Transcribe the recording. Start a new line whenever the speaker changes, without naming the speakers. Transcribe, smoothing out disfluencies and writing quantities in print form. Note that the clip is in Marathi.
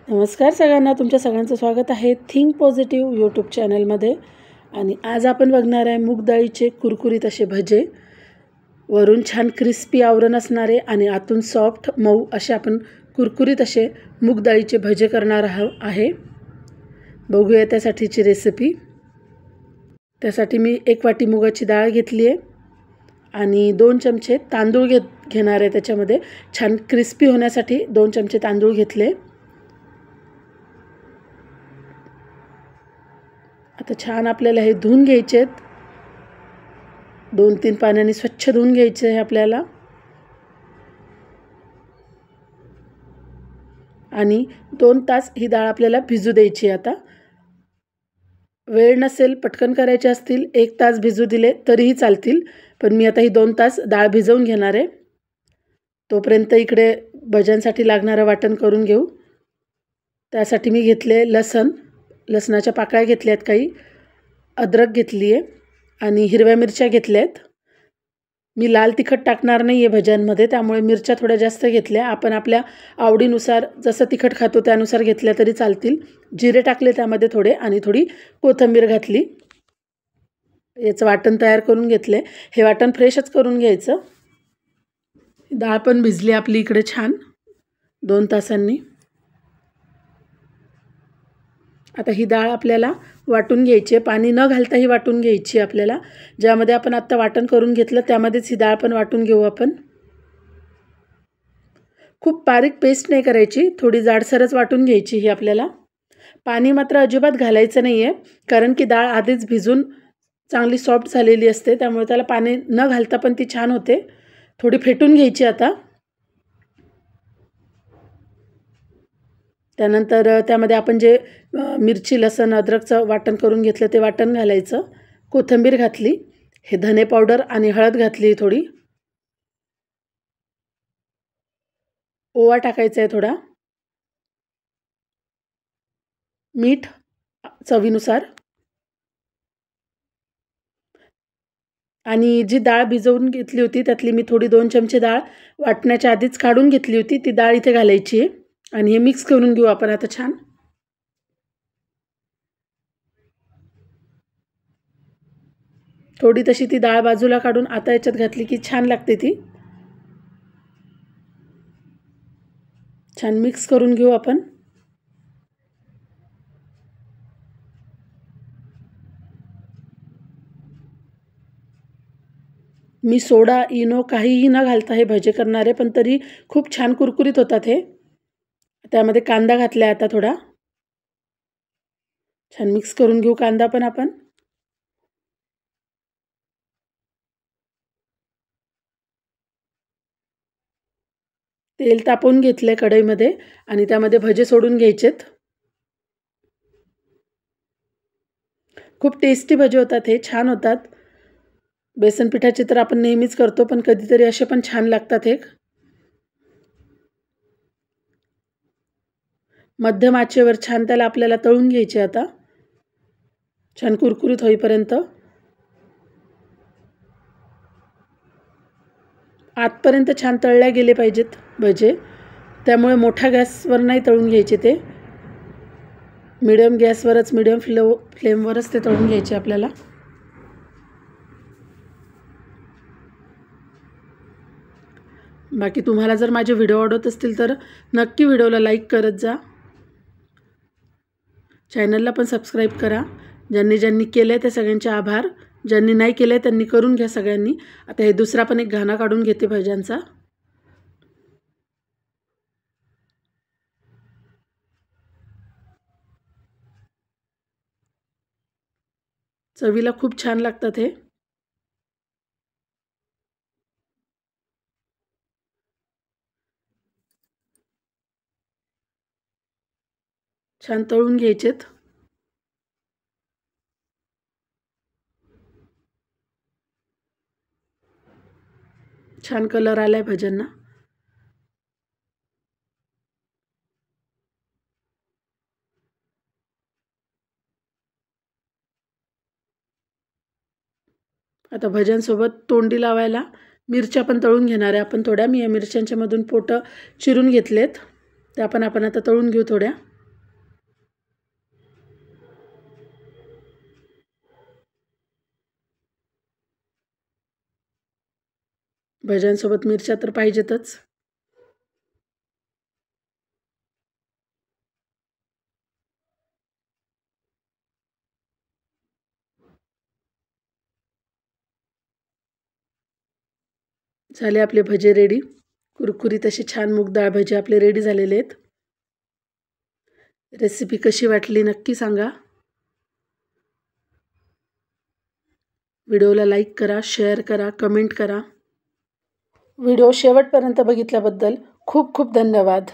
नमस्कार सगळ्यांना, तुमच्या सगळ्यांचं स्वागत आहे थिंक पॉझिटिव्ह यूट्यूब चॅनलमध्ये. आणि आज आपण बघणार आहे मूग डाळीचे कुरकुरीत असे भजे. वरून छान क्रिस्पी आवरण असणारे आणि आतून सॉफ्ट मऊ असे आपण कुरकुरीत असे मूग डाळीचे भजे करणार आहे. बघूया त्यासाठीची रेसिपी. त्यासाठी मी 1 वाटी मुगाची डाळ घेतली आहे आणि 2 चमचे तांदूळ घेणार आहे. त्याच्यामध्ये छान क्रिस्पी होण्यासाठी 2 चमचे तांदूळ घेतले. आता छान आपल्याला हे धुवून घ्यायचे आहेत. 2-3 पाण्याने स्वच्छ धुवून घ्यायचे आहे आपल्याला. आणि 2 तास ही डाळ आपल्याला भिजू द्यायची. आता वेळ नसेल, पटकन करायचे असतील 1 तास भिजू दिले तरीही चालतील, पण मी आता ही 2 तास डाळ भिजवून घेणार आहे. तोपर्यंत इकडे भज्यांसाठी लागणारं वाटण करून घेऊ. त्यासाठी मी घेतले लसणाच्या पाकळ्या घेतल्या आहेत, काही अद्रक घेतली आहे आणि हिरव्या मिरच्या घेतल्या आहेत. मी लाल तिखट टाकणार नाही आहे भज्यांमध्ये, त्यामुळे मिरच्या थोड्या जास्त घेतल्या. आपण आपल्या आवडीनुसार जसं तिखट खातो त्यानुसार घेतल्या तरी चालतील. जिरे टाकले त्यामध्ये थोडे आणि थोडी कोथिंबीर घातली. याचं वाटण तयार करून घेतले. हे वाटण फ्रेशच करून घ्यायचं. डाळ पण भिजली आपली इकडे छान 2 तासांनी. आता ही डाळ आपल्याला वाटून घ्यायची आहे. पाणी न घालताही वाटून घ्यायची आपल्याला. ज्यामध्ये आपण आत्ता वाटण करून घेतलं त्यामध्येच ही डाळ पण वाटून घेऊ आपण. खूप बारीक पेस्ट नाही करायची, थोडी जाडसरच वाटून घ्यायची ही आपल्याला. पाणी मात्र अजिबात घालायचं नाही आहे, कारण की डाळ आधीच भिजून चांगली सॉफ्ट झालेली असते, त्यामुळे त्याला पाणी न घालता पण ती छान होते. थोडी फेटून घ्यायची आता. त्यानंतर त्यामध्ये आपण जे मिरची लसण अद्रकचं वाटण करून घेतलं ते वाटण घालायचं. कोथिंबीर घातली. हे धने पावडर आणि हळद घातली थोडी. ओवा टाकायचा आहे थोडा. मीठ चवीनुसार. आणि जी डाळ भिजवून घेतली होती त्यातली मी थोडी 2 चमचे डाळ वाटण्याच्या आधीच काढून घेतली होती, ती डाळ इथे घालायची आहे आणि हे मिक्स करून घेऊ आपण आता छान. थोडी तशी ती डाळ बाजूला काढून आता याच्यात घातली की छान लागते ती. छान मिक्स करून घेऊ आपण. मी सोडा इनो काहीही न घालता हे भजे करणारे, पण तरी खूप छान कुरकुरीत होतात हे. त्यामध्ये कांदा घातला आता थोडा. छान मिक्स करून घेऊ कांदा पण आपण. तेल तापवून घेतले कढईमध्ये आणि त्यामध्ये भजे सोडून घ्यायचेत. खूप टेस्टी भजे होतात हे, छान होतात. बेसन पिठाचे तर आपण नेहमीच करतो, पण कधीतरी असे पण छान लागतात हे. मध्यम आचेवर छान त्याला आपल्याला तळून घ्यायचे आता, छान कुरकुरीत होईपर्यंत. आतपर्यंत छान तळल्या गेले पाहिजेत भजे, त्यामुळे मोठ्या गॅसवर नाही तळून घ्यायचे ते. मीडियम गॅसवरच, मीडियम फ्लेमवरच ते तळून घ्यायचे आपल्याला. बाकी तुम्हाला जर माझे व्हिडिओ आवडत असतील तर नक्की व्हिडिओला लाईक करत जा. चॅनलला पण सबस्क्राईब करा. ज्यांनी केलं आहे त्या सगळ्यांचे आभार. ज्यांनी नाही केलं आहे त्यांनी करून घ्या सगळ्यांनी. आता हे दुसरा पण एक घाणा काढून घेते भज्यांचा. चवीला खूप छान लागतात हे. छान तळून घ्यायचेत. छान कलर आलाय भज्यांना. आता भज्यांसोबत तोंडी लावायला मिरच्या पण तळून घेणार आहे आपण थोड्या. मी या मिरच्यांच्या मधून पोटं चिरून घेतलेत, त्या पण आपण आता तळून घेऊ थोड्या. भज्यांसोबत मिरच्या तर पाहिजेतच. झाले आपले भजे रेडी. कुरकुरीत असे छान मूग डाळ भजे आपले रेडी झालेले आहेत. रेसिपी कशी वाटली नक्की सांगा. व्हिडिओला लाईक करा, शेअर करा, कमेंट करा. व्हिडिओ शेवटपर्यंत बघितल्याबद्दल खूप खूप धन्यवाद.